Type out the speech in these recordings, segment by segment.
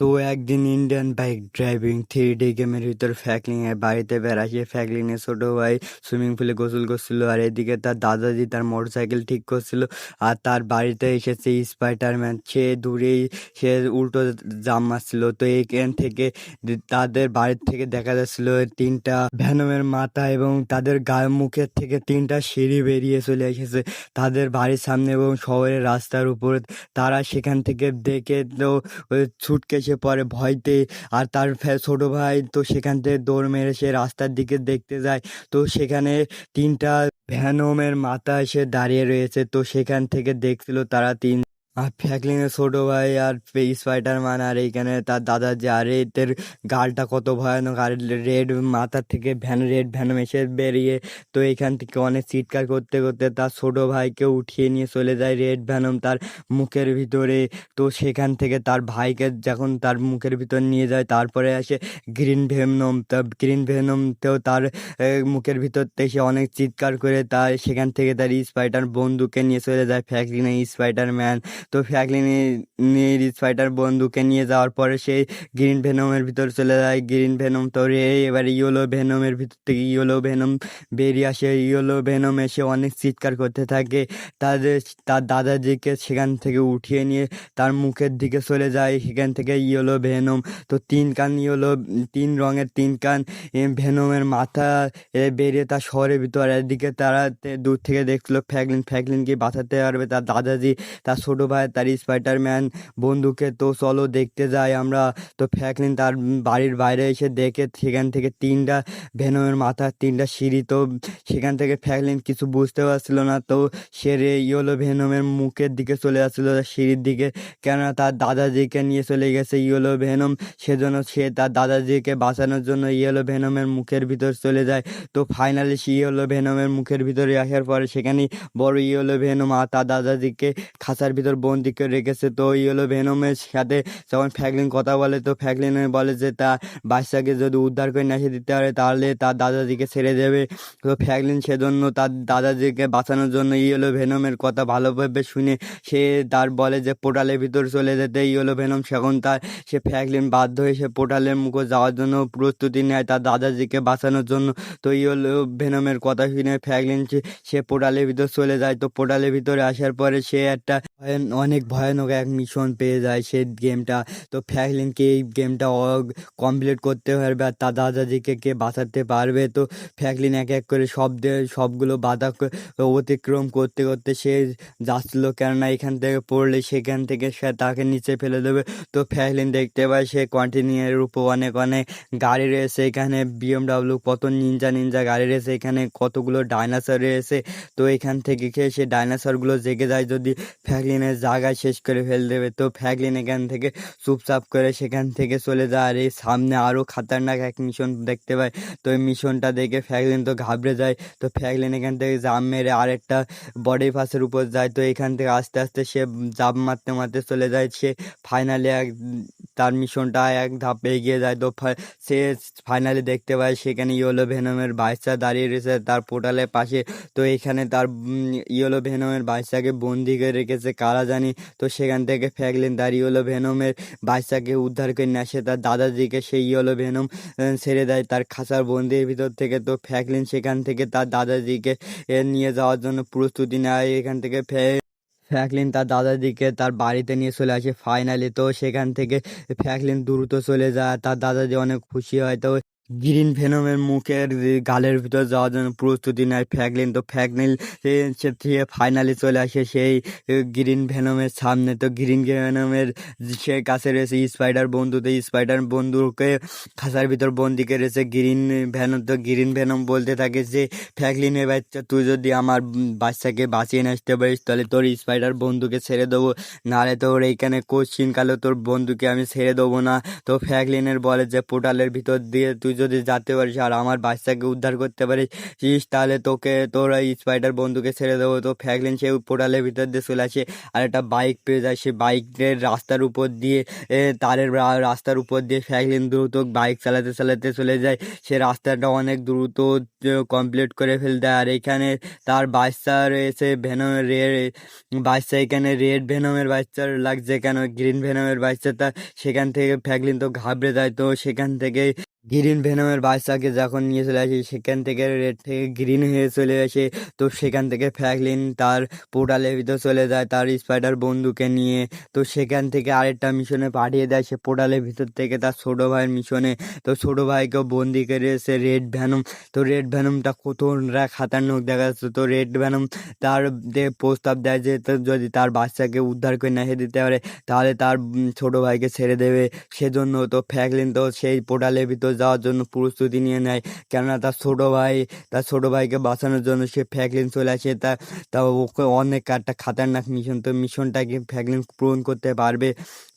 তো একদিন Indian bike driving 3D গেমের ভিতর ফ্র্যাঙ্কলিনের বাড়িতে বেড়াচ্ছে। ফ্র্যাঙ্কলিনের ছোট ভাই সুইমিং পুলে গোসল করছিল, আর এদিকে তার দাদাজি তার মোটরসাইকেল ঠিক করছিল। আর তার বাড়িতে এসেছে স্পাইডারম্যান। সে দূরেই সে উল্টো জাম মারছিল। তো এইখান থেকে তাদের বাড়ির থেকে দেখা যাচ্ছিল তিনটা ভ্যানমের মাথা, এবং তাদের গায়ের মুখের থেকে তিনটা সিঁড়ি বেরিয়ে চলে এসেছে তাদের বাড়ির সামনে এবং শহরের রাস্তার উপর। তারা সেখান থেকে দেখে তো ওই ছুটকে সে পরে ভয়তে। আর তার ছোট ভাই তো সেখান থেকে দৌড় মেরে সে রাস্তার দিকে দেখতে যায়। তো সেখানে তিনটা ভ্যানমের মাথা এসে দাঁড়িয়ে রয়েছে। তো সেখান থেকে দেখছিল তারা তিন, আর ফ্র্যাঙ্কলিনের ছোট ভাই আর স্পাইডারম্যান। আর এইখানে তার দাদা যে, আরে এদের গালটা কত ভয়ানক, আর রেড মাথার থেকে রেড ভ্যানম এসে বেরিয়ে। তো এইখান থেকে অনেক চিৎকার করতে করতে তার ছোট ভাইকে উঠিয়ে নিয়ে চলে যায় রেড ভ্যানম তার মুখের ভিতরে। তো সেখান থেকে তার ভাইকে যখন তার মুখের ভিতর নিয়ে যায়, তারপরে আসে গ্রিন ভেনম। তা গ্রিন ভেনমতেও তার মুখের ভিতর থেকে সে অনেক চিৎকার করে তার সেখান থেকে তার স্পাইডার বন্ধুকে নিয়ে চলে যায় ফ্র্যাঙ্কলিনের স্পাইডারম্যান। তো ফ্র্যাঙ্কলিনের স্পাইডার বন্ধুকে নিয়ে যাওয়ার পরে সেই গ্রিন ভেনমের ভিতর চলে যায়। গ্রিন ভেনম তো এবার ইয়েলো ভেনমের ভিতর থেকে ইয়েলো ভেনম বেরিয়ে আসে। ইয়েলো ভেনম এসে অনেক চিৎকার করতে থাকে। তাদের তার দাদাজিকে সেখান থেকে উঠিয়ে নিয়ে তার মুখের দিকে চলে যায় সেখান থেকে ইয়েলো ভেনম। তো তিন রঙের তিন কান ভেনমের মাথা বেরিয়ে তার শহরের ভিতর। এদিকে তারা দূর থেকে দেখছিল ফ্র্যাঙ্কলিনকে বাঁচাতে পারবে তার দাদাজি, তার ছোট ভাই, তার স্পাইডারম্যান বন্ধুকে। তো চলো দেখতে যাই আমরা। তো ফ্র্যাঙ্কলিন তার বাড়ির বাইরে এসে দেখে সেখান থেকে তিনটা ভেনমের মাথা, তিনটা সিঁড়ি। তো সেখান থেকে ফ্র্যাঙ্কলিন কিছু বুঝতে পারছিল না। তো সে ইয়েলো ভেনমের মুখের দিকে চলে যাচ্ছিল সিঁড়ির দিকে, কেননা তার দাদাজিকে নিয়ে চলে গেছে ইয়েলো ভেনম। সেজন্য সে তার দাদাজিকে বাঁচানোর জন্য ইয়েলো ভেনমের মুখের ভিতর চলে যায়। তো ফাইনালি সে ইয়েলো ভেনমের মুখের ভিতরে আসার পরে সেখানেই বড় ইয়েলো ভেনম আর তার দাদাজিকে খাঁচার ভিতর বন্দি করে রেখেছে। তো ইয়েলো ভেনমের সাথে যখন ফ্র্যাঙ্কলিন কথা বলে, তো ফ্র্যাঙ্কলিন বলে যে তার বাচ্চাকে যদি উদ্ধার করে নিয়ে এসে দিতে পারে তাহলে তার দাদাজিকে ছেড়ে দেবে। তো ফ্র্যাঙ্কলিন সেজন্য তার দাদাজিকে বাঁচানোর জন্য ইয়েলো ভেনমের কথা ভালোভাবে শুনে সে তার বলে যে পোর্টালের ভিতর চলে যেতে। ইয়েলো ভেনম সে ফ্র্যাঙ্কলিন বাধ্য হয়ে সে পোর্টালের মুখে যাওয়ার জন্য প্রস্তুতি নেয় তার দাদাজিকে বাঁচানোর জন্য। তো ইয়েলো ভেনমের কথা শুনে ফ্র্যাঙ্কলিন সে পোর্টালের ভিতর চলে যায়। তো পোর্টালের ভিতরে আসার পরে সে একটা অনেক ভয়ানক এক মিশন পেয়ে যায় সে গেমটা। তো ফ্র্যাঙ্কলিনকে এই গেমটা কমপ্লিট করতে পারবে আর তার দাদাজিকে কে বাঁচাতে পারবে। তো ফ্র্যাঙ্কলিন এক এক করে সবগুলো বাধা অতিক্রম করতে করতে সে যাচ্ছিল, কেননা এখান থেকে পড়লে সেখান থেকে সে তাকে নিচে ফেলে দেবে। তো ফ্র্যাঙ্কলিন দেখতে পায় সে কন্টিনিউয়ের উপর অনেক অনেক গাড়ি রয়েছে, এখানে BMW কত নিনজা গাড়ি রয়েছে, এখানে কতগুলো ডাইনোসর রয়েছে। তো এখান থেকে খেয়ে সে ডাইনোসরগুলো জেগে যায় যদি ফ্র্যাঙ্কলিনের জায়গায় শেষ করে ফেল দেবে। তো ফ্র্যাঙ্কলিন এখান থেকে চুপচাপ করে সেখান থেকে চলে যায়। আর এই সামনে আরও খাতারনাক এক মিশন দেখতে পায়। তো এই মিশনটা দেখে ফ্র্যাঙ্কলিন তো ঘাবড়ে যায়। তো ফ্র্যাঙ্কলিন এখান থেকে জাম্প মেরে আরেকটা বডি পাসের উপর যায়। তো এখান থেকে আস্তে আস্তে সে জাম্প মারতে মারতে চলে যায়। সে ফাইনালি তার মিশনটা এক ধাপ এগিয়ে যায়। তো সে ফাইনালি দেখতে পায় সেখানে ইয়েলো ভেনমের বাচ্চা দাঁড়িয়ে রয়েছে তার পোর্টালের পাশে। তো এখানে তার ইয়েলো ভেনমের বাচ্চাকে বন্দি করে রেখেছে কারা জানি। তো সেখান থেকে ফ্র্যাঙ্কলিন তার ইয়েলো ভেনমের বাচ্চাকে উদ্ধার করে নিয়ে আসে তার দাদাজিকে সেই ইয়েলো ভেনম ছেড়ে দেয় তার খাঁচার বন্দির ভিতর থেকে। তো ফ্র্যাঙ্কলিন সেখান থেকে তার দাদাজিকে নিয়ে যাওয়ার জন্য প্রস্তুতি নেয়। এখান থেকে ফ্র্যাঙ্কলিন তার দাদাজিকে তার বাড়িতে নিয়ে চলে আসে ফাইনালি। তো সেখান থেকে ফ্র্যাঙ্কলিন দ্রুত চলে যায়, তার দাদাজি অনেক খুশি হয়। তো গ্রিন ভেনমের মুখের গালের ভিতর যাওয়ার জন্য প্রস্তুতি নেয় ফ্র্যাঙ্কলিন। তো ফ্র্যাঙ্কলিন সে ফাইনালি চলে আসে সেই গ্রিন ভেনমের সামনে। তো গ্রিন ভেনমের সে কাছে রয়েছে স্পাইডার বন্ধু। তো স্পাইডার বন্ধুকে খাঁচার ভিতর বন্দি করেছে গ্রিন ভেনম। তো গ্রিন ভেনম বলতে থাকে যে, ফ্র্যাঙ্কলিনের বাচ্চা, তুই যদি আমার বাচ্চাকে বাঁচিয়ে নিয়ে আসতে পারিস তাহলে তোর স্পাইডার বন্ধুকে ছেড়ে দেবো, নাহলে তোর এইখানে কোশ্চিন কালে তোর বন্ধুকে আমি ছেড়ে দেবো না। তো ফ্র্যাঙ্কলিনের বলে যে পোর্টালের ভিতর দিয়ে তুই যদি যেতে পারিস আর আমার বাচ্চাকে উদ্ধার করতে পারিস তাহলে তোকে তোর ওই স্পাইডার বন্ধুকে ছেড়ে দেবো। তো ফ্র্যাঙ্কলিন সে পোর্টালের ভিতর দিয়ে চলে আসে আর একটা বাইক পেয়ে যায়। সে বাইকের রাস্তার উপর দিয়ে তারের রাস্তার উপর দিয়ে ফ্র্যাঙ্কলিন দ্রুত বাইক চালাতে চালাতে চলে যায়। সে রাস্তাটা অনেক দ্রুত কমপ্লিট করে ফেলতে। আর এখানে তার বাচ্চা রয়েছে বাচ্চা, এখানে রেড ভেনমের বাচ্চা লাগছে কেন গ্রিন ভেনমের বাচ্চাটা, সেখান থেকে ফ্র্যাঙ্কলিন তো ঘাবড়ে যায়। তো সেখান থেকে গ্রিন ভেনমের বাচ্চাকে যখন নিয়ে চলে আসে সেখান থেকে রেড থেকে গ্রিন হয়ে চলে আসে। তো সেখান থেকে ফ্র্যাঙ্কলিন তার পোর্টালের ভিতর চলে যায় তার স্পাইডার বন্ধুকে নিয়ে। তো সেখান থেকে আরেকটা মিশনে পাঠিয়ে দেয় সে পোর্টালের ভিতর থেকে তার ছোটো ভাইয়ের মিশনে। তো ছোটো ভাইকেও বন্দি করেছে রেড ভ্যানম। তো রেড ভ্যানমটা কতটা খাতারনাক দেখা যাচ্ছে। তো রেড ভ্যানম তার প্রস্তাব দেয় যে যদি তার বাচ্চাকে উদ্ধার করে না দিতে পারে তাহলে তার ছোটো ভাইকে ছেড়ে দেবে। সেজন্য তো ফ্র্যাঙ্কলিন তো সেই পোর্টালের ভিতর যাওয়ার জন্য প্রস্তুতি নিয়ে নেয়, কেননা তার ছোটো ভাইকে বাঁচানোর জন্য সে ফ্র্যাঙ্কলিন চলে আসে। তা ওকে অনেক একটা খাতারনাক মিশন। তো মিশনটাকে ফ্র্যাঙ্কলিন পূরণ করতে পারবে।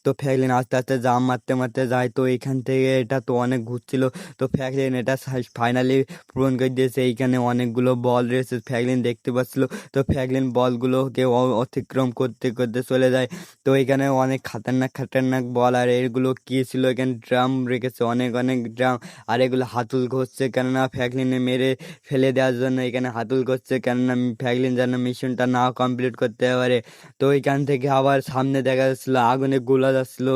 তো ফ্র্যাঙ্কলিন আস্তে আস্তে জাম মারতে মারতে যায়। তো এখান থেকে এটা তো অনেক ঘুরছিল। তো ফ্র্যাঙ্কলিন এটা ফাইনালি পূরণ করে দিয়েছে। এইখানে অনেকগুলো বল রয়েছে ফ্র্যাঙ্কলিন দেখতে পাচ্ছিল। তো ফ্র্যাঙ্কলিন বলগুলোকে অতিক্রম করতে করতে চলে যায়। তো এখানে অনেক খাতারনাক বল। আর এগুলো কি ছিল, এখানে ড্রাম রেখেছে অনেক অনেক ড্রাম। আর এগুলো হাতুল ঘষছে, কেননা ফ্র্যাঙ্কলিনে মেরে ফেলে দেওয়ার জন্য এখানে হাতুল করছে, কেননা ফ্র্যাঙ্কলিন যেন মিশনটা না কমপ্লিট করতে পারে। তো এখান থেকে আবার সামনে দেখা যাচ্ছিল আগুনে গোলা যাচ্ছিল।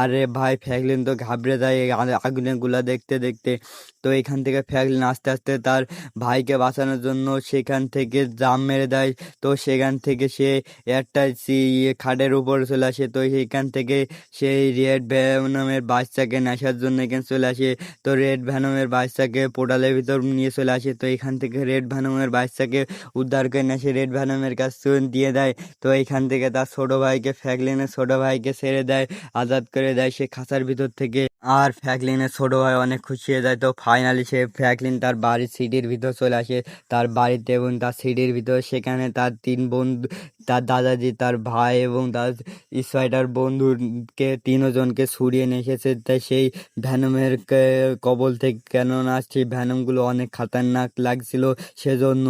আরে ভাই ফ্র্যাঙ্কলিন তো ঘাবড়ে যায় এই আগুনে গোলা দেখতে দেখতে। তো এখান থেকে ফ্র্যাঙ্কলিন আস্তে আস্তে তার ভাইকে বাঁচানোর জন্য সেখান থেকে জাম মেরে দেয়। তো সেখান থেকে সে একটা খাটের উপর চলে আসে। তো সেখান থেকে সেই রেড ভ্যানমের বাচ্চাকে নেশার জন্য এখানে চলে আসে। তো রেড ভ্যানমের বাচ্চাকে পোর্টালের ভিতর নিয়ে চলে আসে। তো এখান থেকে রেড ভ্যানমের বাচ্চাকে উদ্ধার করে নিয়ে সে রেড ভ্যানমের কাছে দিয়ে দেয়। তো এইখান থেকে তার ছোটো ভাইকে ফ্র্যাঙ্কলিনের ছোটো ভাইকে ছেড়ে দেয়, আজাদ করে দেয় সে খাঁচার ভিতর থেকে। আর ফ্র্যাঙ্কলিনের ছোটো ভাই অনেক খুশি হয়ে যায়। তো ফাইনালি সে ফ্র্যাঙ্কলিন তার বাড়ির সিটির ভিতর চলে আসে তার বাড়িতে, এবং তার সিটির ভিতর সেখানে তার 3 বন্ধু, তার দাদাজি, তার ভাই এবং তার স্পাইডার বন্ধুকে 3 জনকে ছুড়িয়ে নিয়ে এসেছে তাই সেই ভ্যানমের কবল থেকে, কেননা সেই ভ্যানমগুলো অনেক খাতারনাক লাগছিল সেজন্য।